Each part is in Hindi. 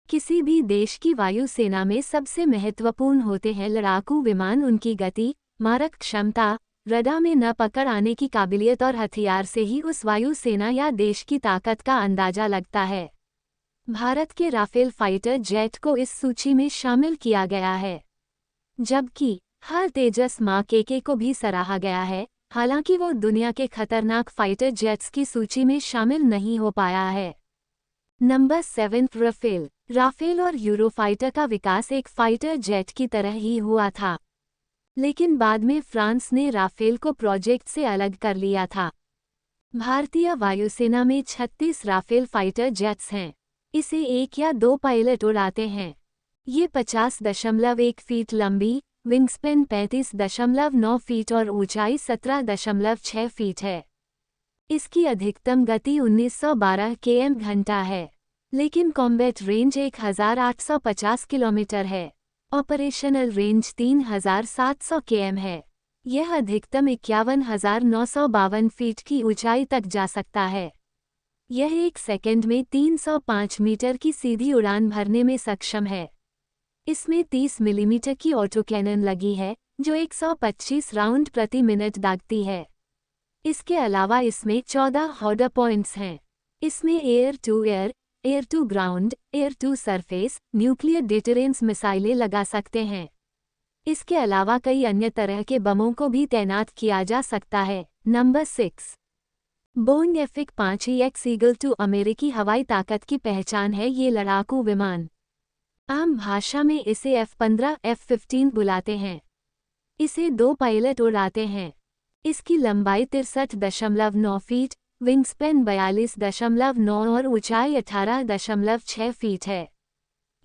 किसी भी देश की वायुसेना में सबसे महत्वपूर्ण होते हैं लड़ाकू विमान। उनकी गति, मारक क्षमता, रडार में न पकड़ आने की काबिलियत और हथियार से ही उस वायुसेना या देश की ताकत का अंदाजा लगता है। भारत के राफेल फाइटर जेट को इस सूची में शामिल किया गया है, जबकि हर तेजस मार्क AK को भी सराहा गया है। हालांकि वो दुनिया के खतरनाक फाइटर जेट्स की सूची में शामिल नहीं हो पाया है। Number 7 Rafale. राफेल और यूरोफाइटर का विकास एक फाइटर जेट की तरह ही हुआ था, लेकिन बाद में फ्रांस ने राफेल को प्रोजेक्ट से अलग कर लिया था। भारतीय वायुसेना में 36 राफेल फाइटर जेट्स हैं। इसे 1 या 2 पायलट उड़ाते हैं। ये 50.1 फीट लंबी, विंगस्पैन 35.9 फीट और ऊंचाई 17.6 फीट है। इसकी अधिकतम गति 1912 km/घंटा है, लेकिन कॉम्बैट रेंज 1850 किलोमीटर है। ऑपरेशनल रेंज 3700 km है। यह अधिकतम 51,952 फीट की ऊंचाई तक जा सकता है। यह 1 सेकंड में 305 मीटर की सीधी उड़ान भरने में सक्षम है। इसमें 30 मिलीमीटर की ऑटो कैनन लगी है, जो 125 राउंड प्रति मिनट दागती है। इसके अलावा इसमें 14 हॉडर पॉइंट्स हैं। इसमें air to air, air to ground, air to surface, nuclear deterrence मिसाइलें लगा सकते हैं। इसके अलावा कई अन्य तरह के बमों को भी तैनात किया जा सकता है। Number 6 Boeing F-5EX eagle II अमेरिकी हवाई ताकत की पहचान है। ये लड़ाकू विमान, आम भाषा में इसे F-15, F-15 बुलाते हैं। इसे 2 पायलट उड़ाते हैं। इसकी लंबाई 63.9 फीट, विंगस्पैन 42.9 और ऊंचाई 18.6 फीट है।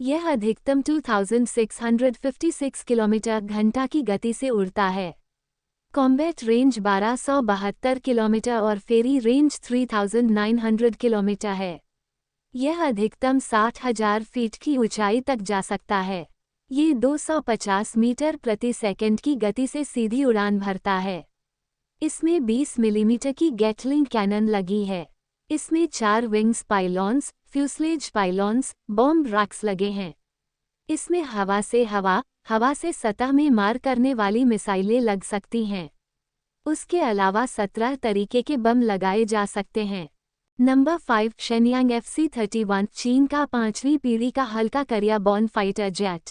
यह अधिकतम 2656 किलोमीटर/घंटा की गति से उड़ता है। कॉम्बैट रेंज 1272 किलोमीटर और फेरी रेंज 3900 किलोमीटर है। यह अधिकतम 60,000 फीट की ऊंचाई तक जा सकता है। ये 250 मीटर प्रति सेकंड की गति से सीधी उड़ान भरता है। इसमें 20 मिलीमीटर की गैटलिंग कैनन लगी है। इसमें 4 विंग्स पाइलॉन्स, फ्यूसलेज पाइलॉन्स, बॉम्ब रैक्स लगे हैं। इसमें हवा से सतह में मार करने वाली मिसाइलें लग सकती हैं। उसके अलावा 17 तरीके के बम लगाए जा सकते हैं। नंबर 5 शेनयांग FC-31 चीन का 5वीं पीढ़ी का हल्का करिया बॉर्न फाइटर जेट।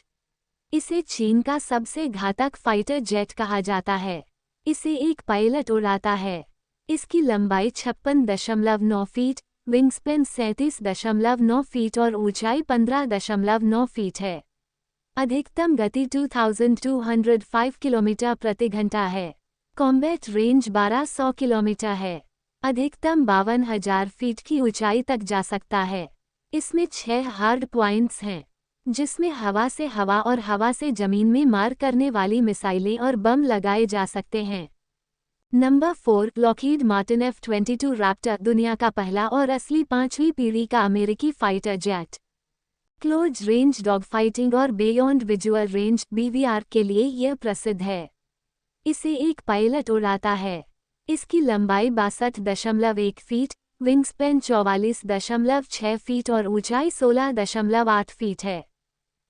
इसे चीन का सबसे घातक फाइटर जेट कहा जाता है। इसे 1 पायलट उड़ाता है। इसकी लंबाई 56.9 फीट, विंगस्पैन 37.9 फीट और ऊंचाई 15.9 फीट है। अधिकतम गति 2205 किलोमीटर प्रति घंटा है। कॉम्बैट रेंज 1200 किलोमीटर है। अधिकतम 52,000 फीट की ऊंचाई तक जा सकता है। इसमें 6 हार्ड पॉइंट्स हैं, जिसमें हवा और हवा से जमीन में मार करने वाली मिसाइलें और बम लगाए जा सकते हैं। Number 4 Lockheed Martin F-22 Raptor दुनिया का पहला और असली 5वीं पीढ़ी का अमेरिकी fighter jet. Close range dog fighting और बियॉन्ड विजुअल रेंज BVR के लिए यह प्रसिद्ध है। इसे 1 पायलट उड़ाता है। इसकी लंबाई 62.1 फीट, विंगस्पैन 44.6 फीट और ऊंचाई 16.8 फीट है।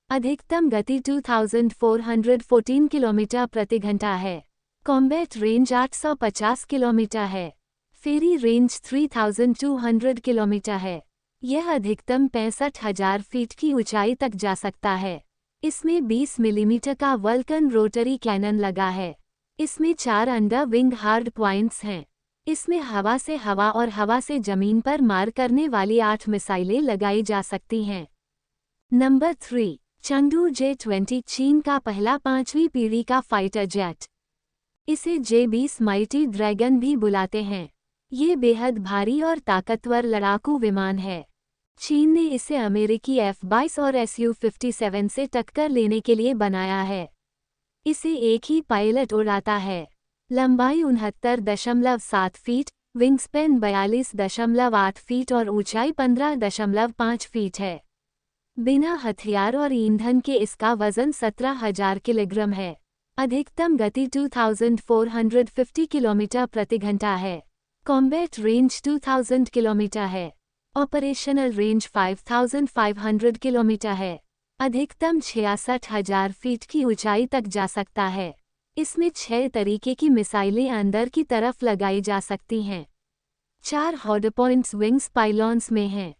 अधिकतम गति 2414 किलोमीटर प्रति घंटा है। कॉम्बैट रेंज 850 किलोमीटर है। फेरी रेंज 3200 किलोमीटर है। यह अधिकतम 65,000 फीट की ऊंचाई तक जा सकता है। इसमें 20 मिलीमीटर का वल्कन रोटरी कैनन लगा है। इसमें 4 अंडर विंग हार्ड पॉइंट्स हैं। इसमें हवा और हवा से जमीन पर मार करने वाली 8 मिसाइलें लगाई जा सकती हैं। नंबर 3 चंगडू J-20 चीन का पहला 5वीं पीढ़ी का फाइटर जेट। इसे J-20 माइटी ड्रैगन भी बुलाते हैं। ये बेहद भारी और ताकतवर लड़ाकू विमान है। चीन ने इसे अमेरिकी F-22 और Su-57 से टक्कर लेने के लिए बनाया है। इसे 1 ही पायलट उड़ाता है। लंबाई 69.7 फीट, विंगस्पैन 42.8 फीट और ऊंचाई 15.5 फीट है। बिना हथियार और ईंधन के इसका वजन 17,000 किलोग्राम है। अधिकतम गति 2450 किलोमीटर प्रति घंटा है। कॉम्बैट रेंज 2000 किलोमीटर है। ऑपरेशनल रेंज 5500 किलोमीटर है। अधिकतम 66,000 फीट की ऊंचाई तक जा सकता है। इसमें 6 तरीके की मिसाइलें अंदर की तरफ लगाई जा सकती हैं। 4 हॉट पॉइंट्स विंग्स पाइलॉन्स में हैं।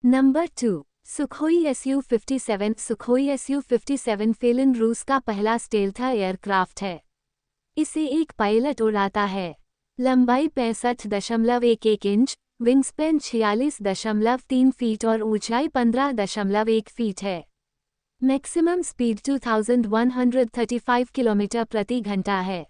Number 2, Sukhoi Su-57। Sukhoi Su-57 Phelan रूस का पहला स्टेल्थ एयरक्राफ्ट है। इसे एक पायलट उड़ाता है। लंबाई 65.11 इंच, विंगस्पैन 46.3 फीट और ऊंचाई 15.1 फीट है। मैक्सिमम स्पीड 2135 किलोमीटर प्रति घंटा है।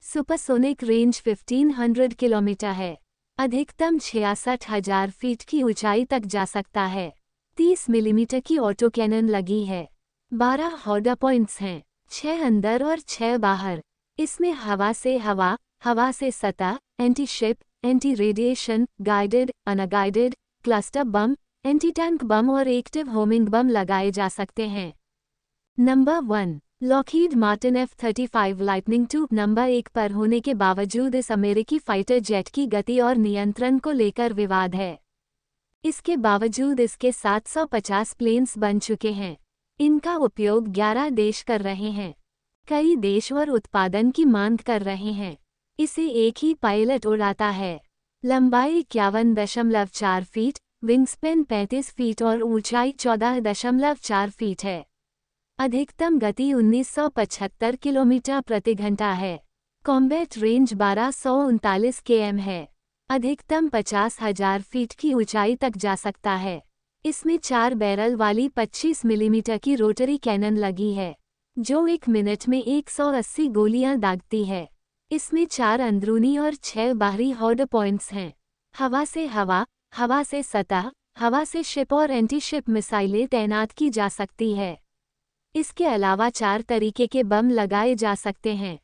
सुपरसोनिक रेंज 1500 किलोमीटर है। अधिकतम 66,000 फीट की ऊंचाई तक जा सकता है। 30 मिलीमीटर की ऑटो कैनन लगी है। 12 हॉट पॉइंट्स हैं, 6 अंदर और 6 बाहर। इसमें हवा से हवा, हवा से सतह, anti ship, anti radiation, guided, unguided, cluster bomb, anti tank bomb और एक्टिव होमिंग बम लगाए जा सकते हैं। Number 1, Lockheed Martin F-35 lightning II। Number 1 पर होने के बावजूद इस अमेरिकी फाइटर जेट की गति और नियंत्रण को लेकर विवाद है। इसके बावजूद इसके 750 प्लेन्स बन चुके हैं। इनका उपयोग 11 देश कर रहे हैं। कई देश और उत्पादन की मांग कर रहे हैं। इसे एक ही पायलट उड़ाता है। लंबाई 51.4 फीट, विंगस्पैन 35 फीट और ऊंचाई 14.4 फीट है। अधिकतम गति 1975 किलोमीटर प्रति घंटा है। कॉम्बैट रेंज 1239 km है। अधिकतम 50,000 फीट की ऊंचाई तक जा सकता है। इसमें 4 बैरल वाली 25 मिलीमीटर की रोटरी कैनन लगी है, जो 1 मिनट में 180 गोलियां दागती है। इसमें 4 अंदरूनी और 6 बाहरी हॉट पॉइंट्स हैं। हवा से हवा, हवा से सतह, हवा से शिप और एंटी शिप मिसाइलें तैनात की जा सकती है। इसके अलावा 4 तरीके के बम लगाए जा सकते हैं।